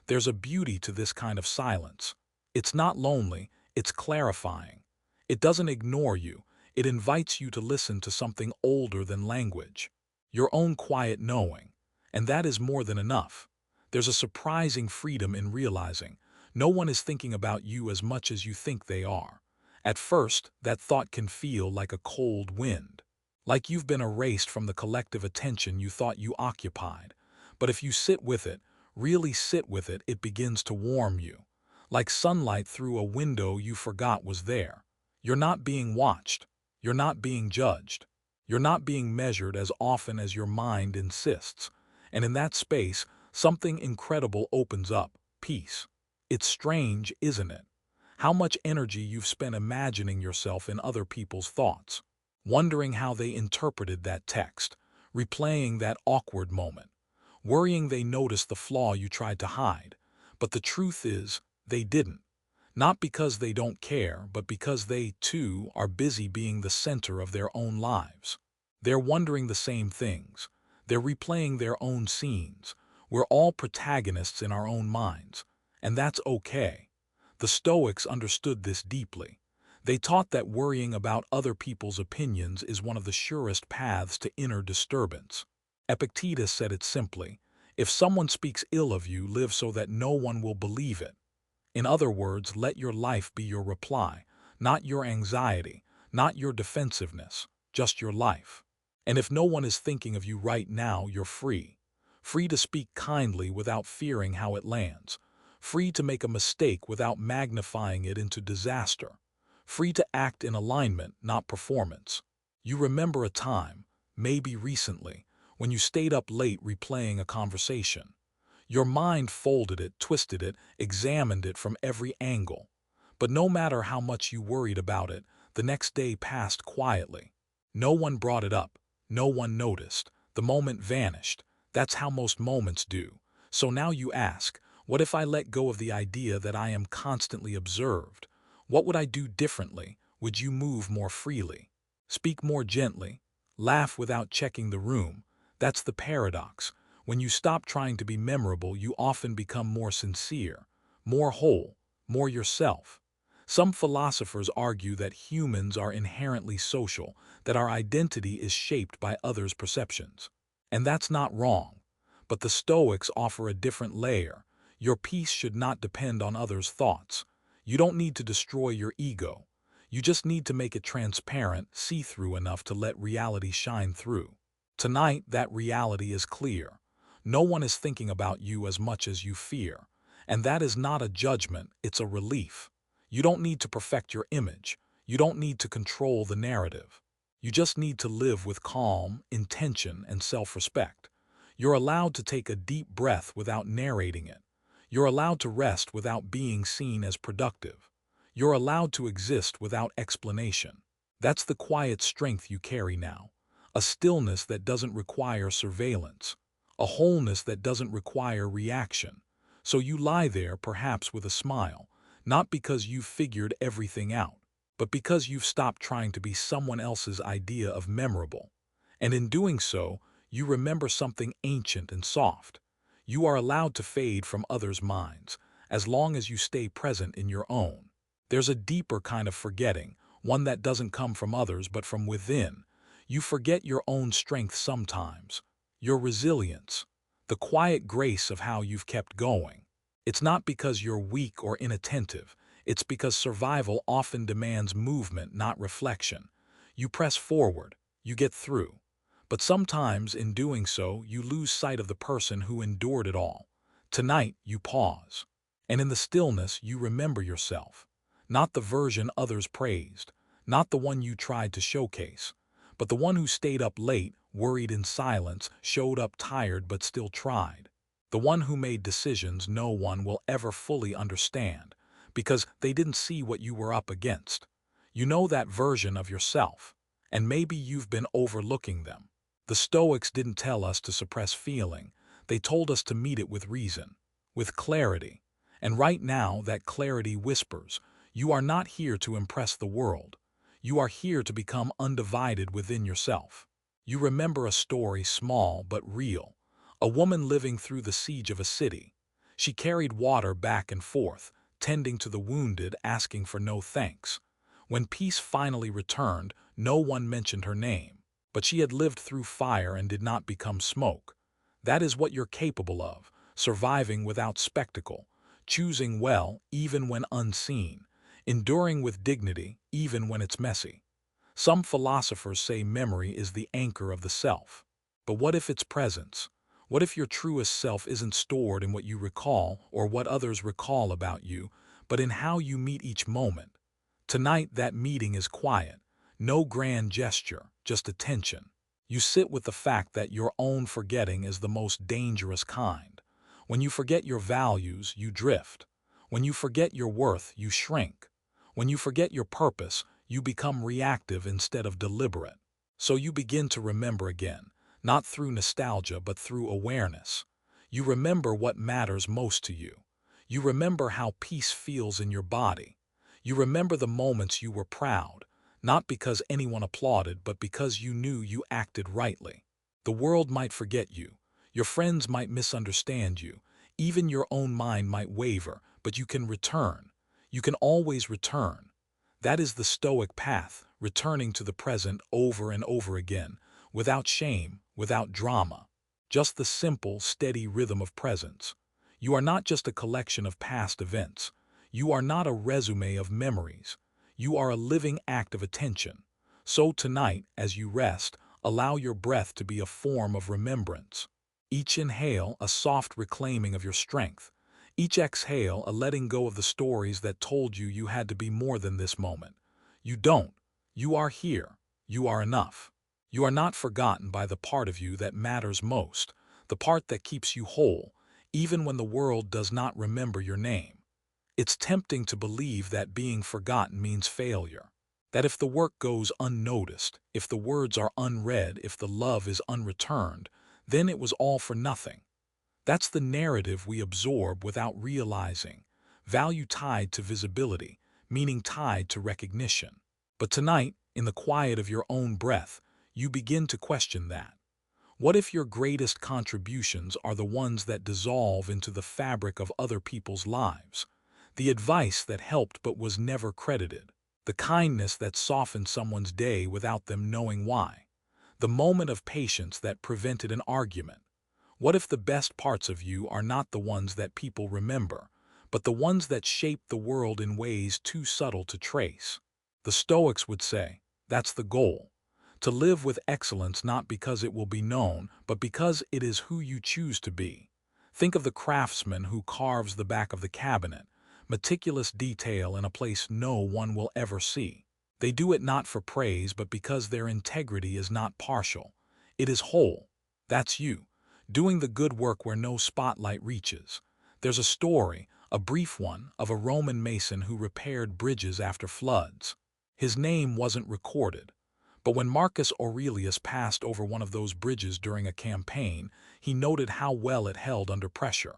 There's a beauty to this kind of silence. It's not lonely, it's clarifying. It doesn't ignore you, it invites you to listen to something older than language. Your own quiet knowing. And that is more than enough. There's a surprising freedom in realizing no one is thinking about you as much as you think they are. At first, that thought can feel like a cold wind, like you've been erased from the collective attention you thought you occupied. But if you sit with it, really sit with it, it begins to warm you, like sunlight through a window you forgot was there. You're not being watched. You're not being judged. You're not being measured as often as your mind insists. And in that space, something incredible opens up: peace. It's strange, isn't it? How much energy you've spent imagining yourself in other people's thoughts, wondering how they interpreted that text, replaying that awkward moment, worrying they noticed the flaw you tried to hide. But the truth is, they didn't. Not because they don't care, but because they, too, are busy being the center of their own lives. They're wondering the same things. They're replaying their own scenes. We're all protagonists in our own minds, and that's okay. The Stoics understood this deeply. They taught that worrying about other people's opinions is one of the surest paths to inner disturbance. Epictetus said it simply: if someone speaks ill of you, live so that no one will believe it. In other words, let your life be your reply, not your anxiety, not your defensiveness, just your life. And if no one is thinking of you right now, you're free. Free to speak kindly without fearing how it lands. Free to make a mistake without magnifying it into disaster. Free to act in alignment, not performance. You remember a time, maybe recently, when you stayed up late replaying a conversation. Your mind folded it, twisted it, examined it from every angle. But no matter how much you worried about it, the next day passed quietly. No one brought it up. No one noticed. The moment vanished. That's how most moments do. So now you ask, what if I let go of the idea that I am constantly observed? What would I do differently? Would you move more freely? Speak more gently? Laugh without checking the room? That's the paradox. When you stop trying to be memorable, you often become more sincere, more whole, more yourself. Some philosophers argue that humans are inherently social, that our identity is shaped by others' perceptions. And that's not wrong. But the Stoics offer a different layer. Your peace should not depend on others' thoughts. You don't need to destroy your ego. You just need to make it transparent, see-through enough to let reality shine through. Tonight, that reality is clear. No one is thinking about you as much as you fear. And that is not a judgment, it's a relief. You don't need to perfect your image. You don't need to control the narrative. You just need to live with calm, intention, and self-respect. You're allowed to take a deep breath without narrating it. You're allowed to rest without being seen as productive. You're allowed to exist without explanation. That's the quiet strength you carry now. A stillness that doesn't require surveillance. A wholeness that doesn't require reaction. So you lie there, perhaps with a smile, not because you've figured everything out, but because you've stopped trying to be someone else's idea of memorable. And in doing so, you remember something ancient and soft. You are allowed to fade from others' minds, as long as you stay present in your own. There's a deeper kind of forgetting, one that doesn't come from others but from within. You forget your own strength sometimes, your resilience, the quiet grace of how you've kept going. It's not because you're weak or inattentive, it's because survival often demands movement, not reflection. You press forward, you get through. But sometimes, in doing so, you lose sight of the person who endured it all. Tonight, you pause. And in the stillness, you remember yourself. Not the version others praised, not the one you tried to showcase, but the one who stayed up late, worried in silence, showed up tired but still tried. The one who made decisions no one will ever fully understand, because they didn't see what you were up against. You know that version of yourself, and maybe you've been overlooking them. The Stoics didn't tell us to suppress feeling, they told us to meet it with reason, with clarity. And right now, that clarity whispers, you are not here to impress the world. You are here to become undivided within yourself. You remember a story small but real. A woman living through the siege of a city. She carried water back and forth, tending to the wounded, asking for no thanks. When peace finally returned, no one mentioned her name. But she had lived through fire and did not become smoke. That is what you're capable of, surviving without spectacle, choosing well even when unseen, enduring with dignity even when it's messy. Some philosophers say memory is the anchor of the self. But what if it's presence? What if your truest self isn't stored in what you recall or what others recall about you, but in how you meet each moment? Tonight, that meeting is quiet. No grand gesture, just attention. You sit with the fact that your own forgetting is the most dangerous kind. When you forget your values, you drift. When you forget your worth, you shrink. When you forget your purpose, you become reactive instead of deliberate. So you begin to remember again, not through nostalgia but through awareness. You remember what matters most to you. You remember how peace feels in your body. You remember the moments you were proud, not because anyone applauded, but because you knew you acted rightly. The world might forget you. Your friends might misunderstand you. Even your own mind might waver, but you can return. You can always return. That is the Stoic path, returning to the present over and over again, without shame, without drama. Just the simple, steady rhythm of presence. You are not just a collection of past events. You are not a resume of memories. You are a living act of attention. So tonight, as you rest, allow your breath to be a form of remembrance. Each inhale, a soft reclaiming of your strength. Each exhale, a letting go of the stories that told you you had to be more than this moment. You don't. You are here. You are enough. You are not forgotten by the part of you that matters most, the part that keeps you whole, even when the world does not remember your name. It's tempting to believe that being forgotten means failure. That if the work goes unnoticed, if the words are unread, if the love is unreturned, then it was all for nothing. That's the narrative we absorb without realizing. Value tied to visibility, meaning tied to recognition. But tonight, in the quiet of your own breath, you begin to question that. What if your greatest contributions are the ones that dissolve into the fabric of other people's lives? The advice that helped but was never credited. The kindness that softened someone's day without them knowing why. The moment of patience that prevented an argument. What if the best parts of you are not the ones that people remember, but the ones that shape the world in ways too subtle to trace? The Stoics would say, that's the goal. To live with excellence not because it will be known, but because it is who you choose to be. Think of the craftsman who carves the back of the cabinet, meticulous detail in a place no one will ever see. They do it not for praise, but because their integrity is not partial. It is whole. That's you, doing the good work where no spotlight reaches. There's a story, a brief one, of a Roman mason who repaired bridges after floods. His name wasn't recorded, but when Marcus Aurelius passed over one of those bridges during a campaign, he noted how well it held under pressure.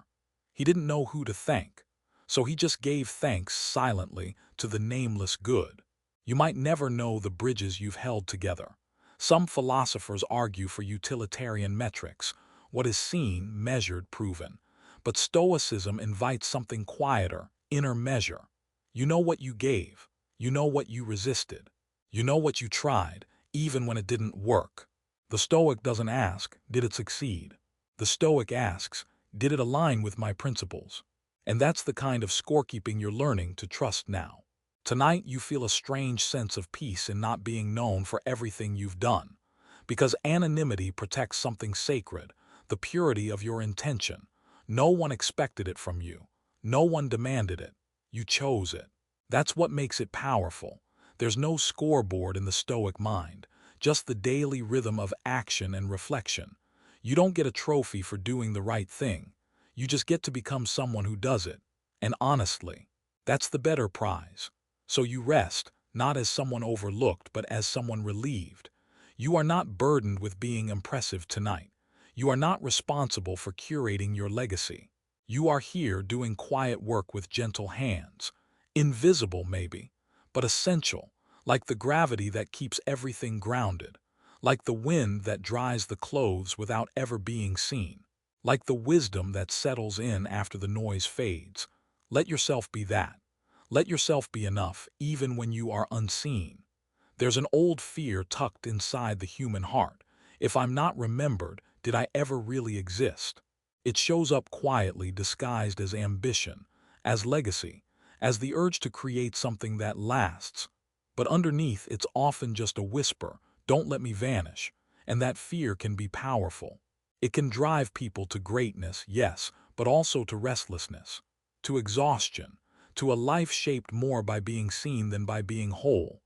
He didn't know who to thank, so he just gave thanks silently to the nameless good. You might never know the bridges you've held together. Some philosophers argue for utilitarian metrics, what is seen, measured, proven. But Stoicism invites something quieter, inner measure. You know what you gave. You know what you resisted. You know what you tried, even when it didn't work. The Stoic doesn't ask, did it succeed? The Stoic asks, did it align with my principles? And that's the kind of scorekeeping you're learning to trust now. Tonight you feel a strange sense of peace in not being known for everything you've done. Because anonymity protects something sacred, the purity of your intention. No one expected it from you. No one demanded it. You chose it. That's what makes it powerful. There's no scoreboard in the Stoic mind, just the daily rhythm of action and reflection. You don't get a trophy for doing the right thing. You just get to become someone who does it. And honestly, that's the better prize. So you rest, not as someone overlooked, but as someone relieved. You are not burdened with being impressive tonight. You are not responsible for curating your legacy. You are here doing quiet work with gentle hands. Invisible, maybe, but essential, like the gravity that keeps everything grounded, like the wind that dries the clothes without ever being seen, like the wisdom that settles in after the noise fades. Let yourself be that. Let yourself be enough, even when you are unseen. There's an old fear tucked inside the human heart. If I'm not remembered, did I ever really exist? It shows up quietly, disguised as ambition, as legacy, as the urge to create something that lasts. But underneath, it's often just a whisper, don't let me vanish. And that fear can be powerful. It can drive people to greatness, yes, but also to restlessness, to exhaustion, to a life shaped more by being seen than by being whole.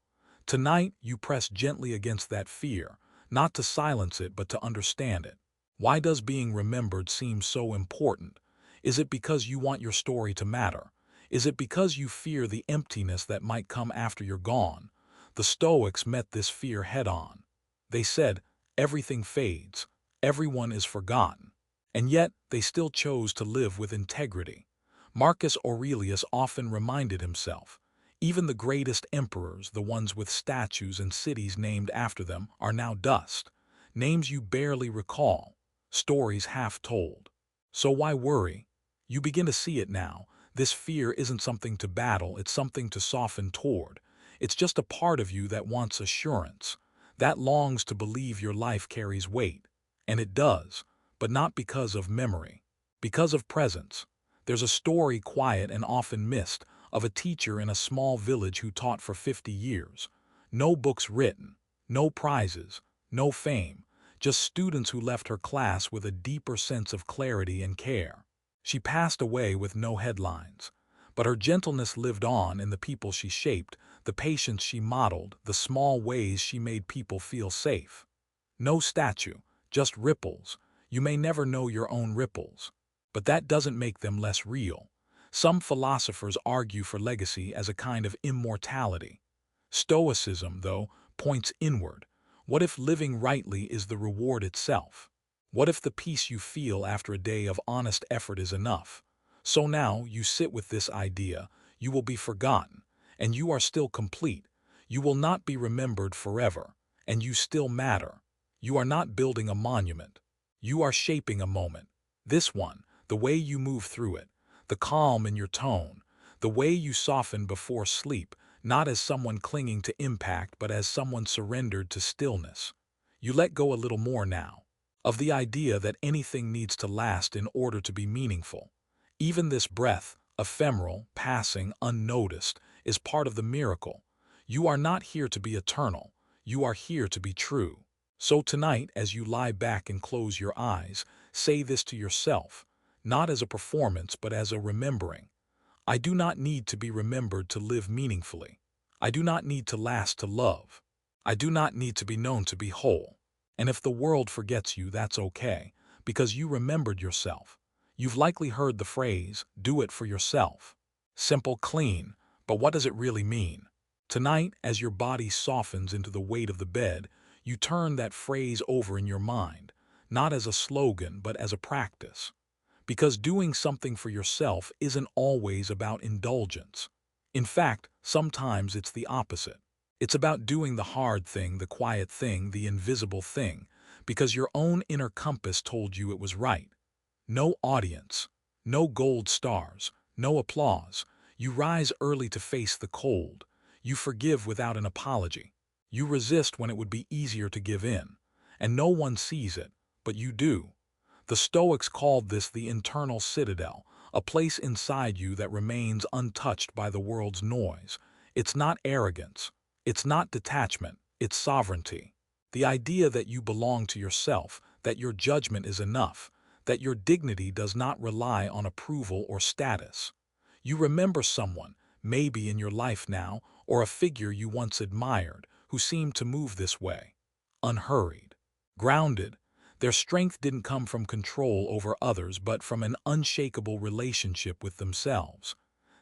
Tonight, you press gently against that fear, not to silence it, but to understand it. Why does being remembered seem so important? Is it because you want your story to matter? Is it because you fear the emptiness that might come after you're gone? The Stoics met this fear head-on. They said, everything fades, everyone is forgotten. And yet, they still chose to live with integrity. Marcus Aurelius often reminded himself, even the greatest emperors, the ones with statues and cities named after them, are now dust. Names you barely recall, stories half told. So why worry? You begin to see it now. This fear isn't something to battle, it's something to soften toward. It's just a part of you that wants assurance, that longs to believe your life carries weight. And it does, but not because of memory, because of presence. There's a story, quiet and often missed, of a teacher in a small village who taught for 50 years. No books written, no prizes, no fame, just students who left her class with a deeper sense of clarity and care. She passed away with no headlines, but her gentleness lived on in the people she shaped, the patience she modeled, the small ways she made people feel safe. No statue, just ripples. You may never know your own ripples, but that doesn't make them less real. Some philosophers argue for legacy as a kind of immortality. Stoicism, though, points inward. What if living rightly is the reward itself? What if the peace you feel after a day of honest effort is enough? So now you sit with this idea, you will be forgotten, and you are still complete. You will not be remembered forever, and you still matter. You are not building a monument. You are shaping a moment. This one, the way you move through it, the calm in your tone, the way you soften before sleep, not as someone clinging to impact, but as someone surrendered to stillness. You let go a little more now, of the idea that anything needs to last in order to be meaningful. Even this breath, ephemeral, passing, unnoticed, is part of the miracle. You are not here to be eternal. You are here to be true. So tonight, as you lie back and close your eyes, say this to yourself, not as a performance but as a remembering. I do not need to be remembered to live meaningfully. I do not need to last to love. I do not need to be known to be whole. And if the world forgets you, that's okay, because you remembered yourself. You've likely heard the phrase, do it for yourself. Simple, clean, but what does it really mean? Tonight, as your body softens into the weight of the bed, you turn that phrase over in your mind, not as a slogan but as a practice. Because doing something for yourself isn't always about indulgence. In fact, sometimes it's the opposite. It's about doing the hard thing, the quiet thing, the invisible thing, because your own inner compass told you it was right. No audience, no gold stars, no applause. You rise early to face the cold. You forgive without an apology. You resist when it would be easier to give in. And no one sees it, but you do. The Stoics called this the internal citadel, a place inside you that remains untouched by the world's noise. It's not arrogance. It's not detachment. It's sovereignty. The idea that you belong to yourself, that your judgment is enough, that your dignity does not rely on approval or status. You remember someone, maybe in your life now, or a figure you once admired, who seemed to move this way. Unhurried. Grounded. Their strength didn't come from control over others but from an unshakable relationship with themselves.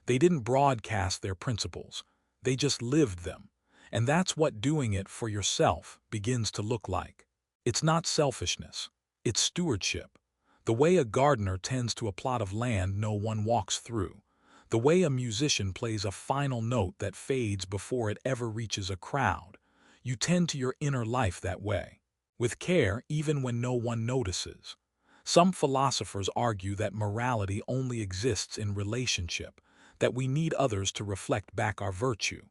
They didn't broadcast their principles. They just lived them. And that's what doing it for yourself begins to look like. It's not selfishness. It's stewardship. The way a gardener tends to a plot of land no one walks through. The way a musician plays a final note that fades before it ever reaches a crowd. You tend to your inner life that way, with care even when no one notices. Some philosophers argue that morality only exists in relationship, that we need others to reflect back our virtue.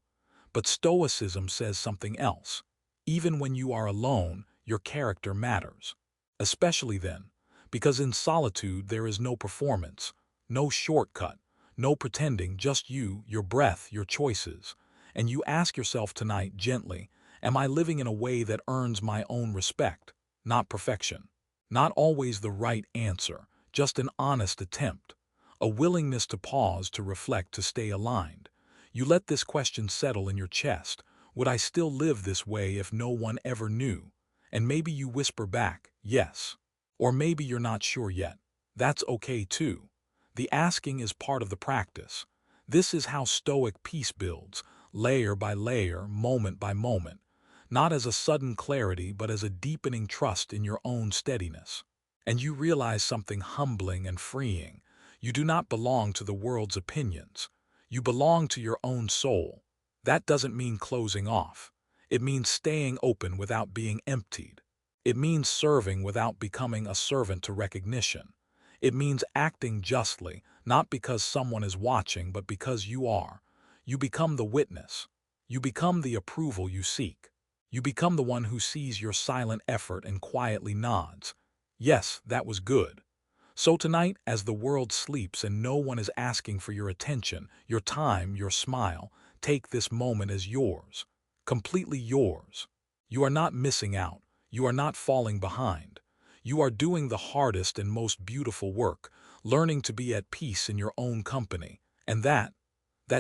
But Stoicism says something else. Even when you are alone, your character matters. Especially then, because in solitude there is no performance, no shortcut, no pretending, just you, your breath, your choices. And you ask yourself tonight gently, am I living in a way that earns my own respect? Not perfection. Not always the right answer, just an honest attempt. A willingness to pause, to reflect, to stay aligned. You let this question settle in your chest. Would I still live this way if no one ever knew? And maybe you whisper back, yes. Or maybe you're not sure yet. That's okay too. The asking is part of the practice. This is how Stoic peace builds, layer by layer, moment by moment. Not as a sudden clarity, but as a deepening trust in your own steadiness. And you realize something humbling and freeing. You do not belong to the world's opinions. You belong to your own soul. That doesn't mean closing off. It means staying open without being emptied. It means serving without becoming a servant to recognition. It means acting justly, not because someone is watching, but because you are. You become the witness. You become the approval you seek. You become the one who sees your silent effort and quietly nods. Yes, that was good. So tonight, as the world sleeps and no one is asking for your attention, your time, your smile, take this moment as yours. Completely yours. You are not missing out. You are not falling behind. You are doing the hardest and most beautiful work, learning to be at peace in your own company. And that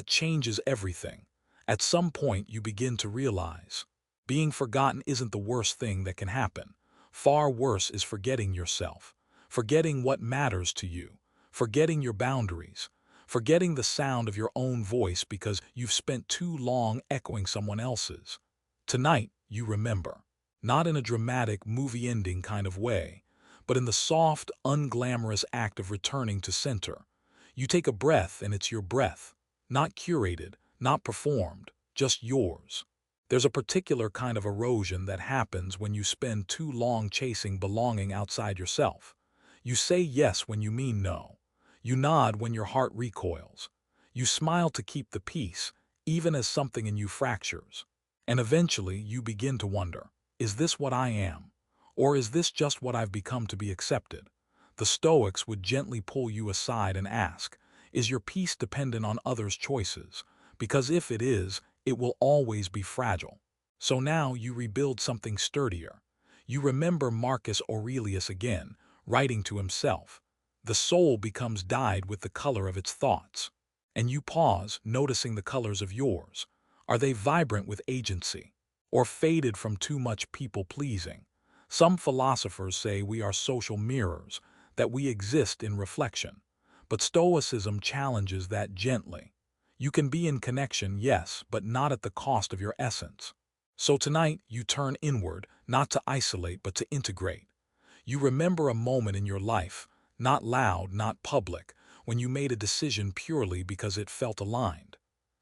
changes everything. At some point you begin to realize, being forgotten isn't the worst thing that can happen. Far worse is forgetting yourself, forgetting what matters to you, forgetting your boundaries, forgetting the sound of your own voice because you've spent too long echoing someone else's. Tonight, you remember. Not in a dramatic, movie-ending kind of way, but in the soft, unglamorous act of returning to center. You take a breath and it's your breath. Not curated, not performed, just yours. There's a particular kind of erosion that happens when you spend too long chasing belonging outside yourself. You say yes when you mean no. You nod when your heart recoils. You smile to keep the peace, even as something in you fractures. And eventually you begin to wonder, is this what I am? Or is this just what I've become to be accepted? The Stoics would gently pull you aside and ask, is your peace dependent on others' choices? Because if it is, It will always be fragile. So now you rebuild something sturdier. You remember Marcus Aurelius again, writing to himself. The soul becomes dyed with the color of its thoughts. And you pause, noticing the colors of yours. Are they vibrant with agency? Or faded from too much people-pleasing? Some philosophers say we are social mirrors, that we exist in reflection. But Stoicism challenges that gently. You can be in connection, yes, but not at the cost of your essence. So tonight, you turn inward, not to isolate, but to integrate. You remember a moment in your life, not loud, not public, when you made a decision purely because it felt aligned.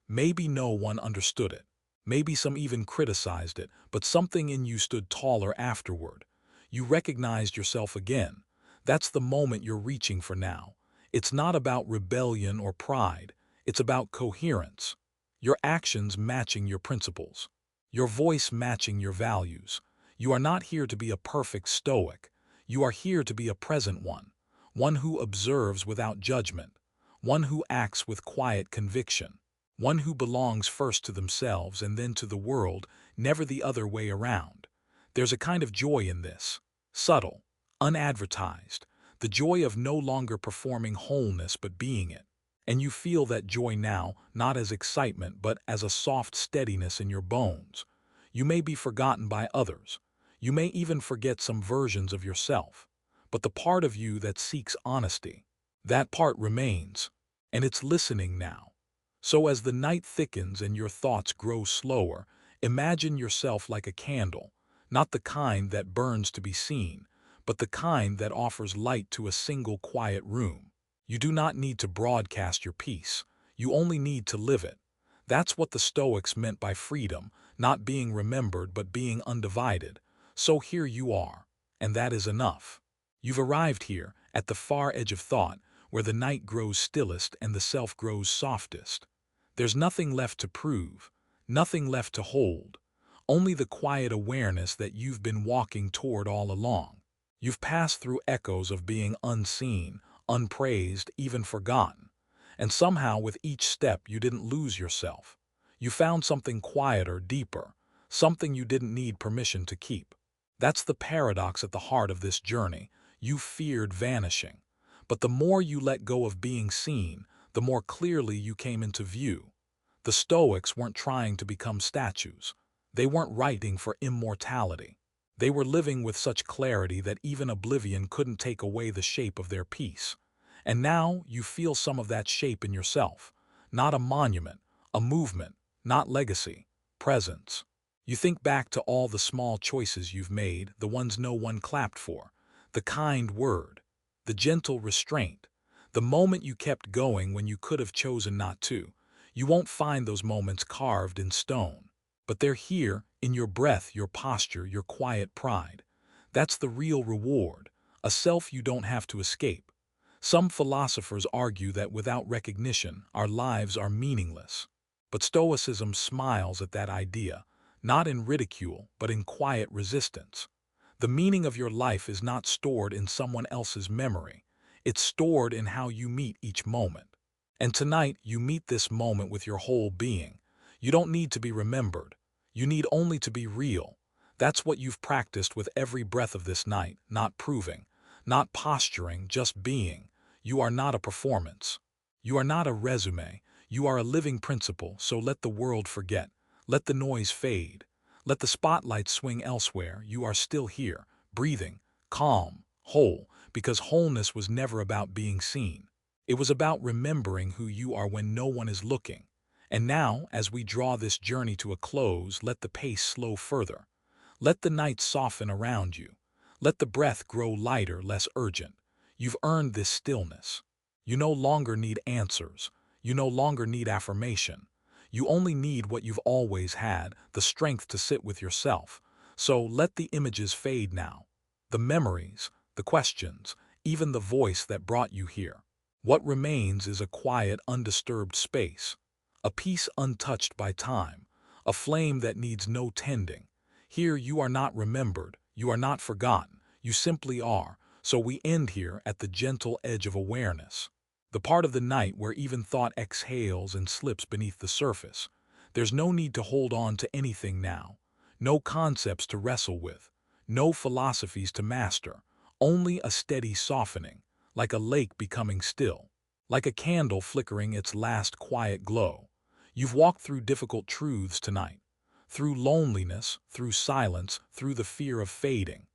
Maybe no one understood it. Maybe some even criticized it, but something in you stood taller afterward. You recognized yourself again. That's the moment you're reaching for now. It's not about rebellion or pride. It's about coherence. Your actions matching your principles. Your voice matching your values. You are not here to be a perfect Stoic. You are here to be a present one who observes without judgment, one who acts with quiet conviction, one who belongs first to themselves and then to the world, never the other way around. There's a kind of joy in this, subtle, unadvertised, the joy of no longer performing wholeness but being it. And you feel that joy now, not as excitement but as a soft steadiness in your bones. You may be forgotten by others. You may even forget some versions of yourself. But the part of you that seeks honesty, that part remains, and it's listening now. So as the night thickens and your thoughts grow slower, imagine yourself like a candle, not the kind that burns to be seen, but the kind that offers light to a single quiet room. You do not need to broadcast your peace. You only need to live it. That's what the Stoics meant by freedom, not being remembered but being undivided. So here you are, and that is enough. You've arrived here, at the far edge of thought, where the night grows stillest and the self grows softest. There's nothing left to prove, nothing left to hold, only the quiet awareness that you've been walking toward all along. You've passed through echoes of being unseen, unpraised, even forgotten. And somehow with each step you didn't lose yourself. You found something quieter, deeper, something you didn't need permission to keep. That's the paradox at the heart of this journey. You feared vanishing. But the more you let go of being seen, the more clearly you came into view. The Stoics weren't trying to become statues. They weren't writing for immortality. They were living with such clarity that even oblivion couldn't take away the shape of their peace. And now you feel some of that shape in yourself. Not a monument, a movement, not legacy, presence. You think back to all the small choices you've made, the ones no one clapped for, the kind word, the gentle restraint, the moment you kept going when you could have chosen not to. You won't find those moments carved in stone. But they're here, in your breath, your posture, your quiet pride. That's the real reward, a self you don't have to escape. Some philosophers argue that without recognition, our lives are meaningless. But Stoicism smiles at that idea, not in ridicule, but in quiet resistance. The meaning of your life is not stored in someone else's memory. It's stored in how you meet each moment. And tonight, you meet this moment with your whole being. You don't need to be remembered. You need only to be real. That's what you've practiced with every breath of this night, not proving, not posturing, just being. You are not a performance. You are not a resume. You are a living principle, so let the world forget. Let the noise fade. Let the spotlight swing elsewhere. You are still here, breathing, calm, whole, because wholeness was never about being seen. It was about remembering who you are when no one is looking. And now, as we draw this journey to a close, let the pace slow further. Let the night soften around you. Let the breath grow lighter, less urgent. You've earned this stillness. You no longer need answers. You no longer need affirmation. You only need what you've always had, the strength to sit with yourself. So let the images fade now. The memories, the questions, even the voice that brought you here. What remains is a quiet, undisturbed space. A peace untouched by time, a flame that needs no tending. Here you are not remembered, you are not forgotten, you simply are. So we end here at the gentle edge of awareness. The part of the night where even thought exhales and slips beneath the surface. There's no need to hold on to anything now. No concepts to wrestle with. No philosophies to master. Only a steady softening, like a lake becoming still. Like a candle flickering its last quiet glow. You've walked through difficult truths tonight. Through loneliness, through silence, through the fear of fading.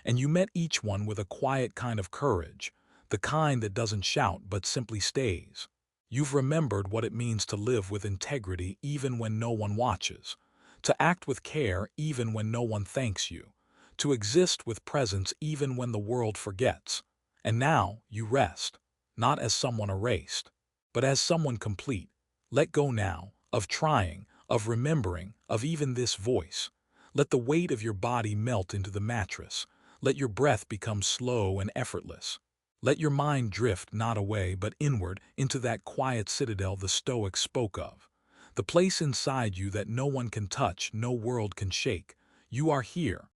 And you met each one with a quiet kind of courage, the kind that doesn't shout but simply stays. You've remembered what it means to live with integrity even when no one watches, to act with care even when no one thanks you, to exist with presence even when the world forgets. And now you rest, not as someone erased, but as someone complete. Let go now, of trying, of remembering, of even this voice. Let the weight of your body melt into the mattress. Let your breath become slow and effortless. Let your mind drift not away but inward into that quiet citadel the Stoics spoke of. The place inside you that no one can touch, no world can shake. You are here,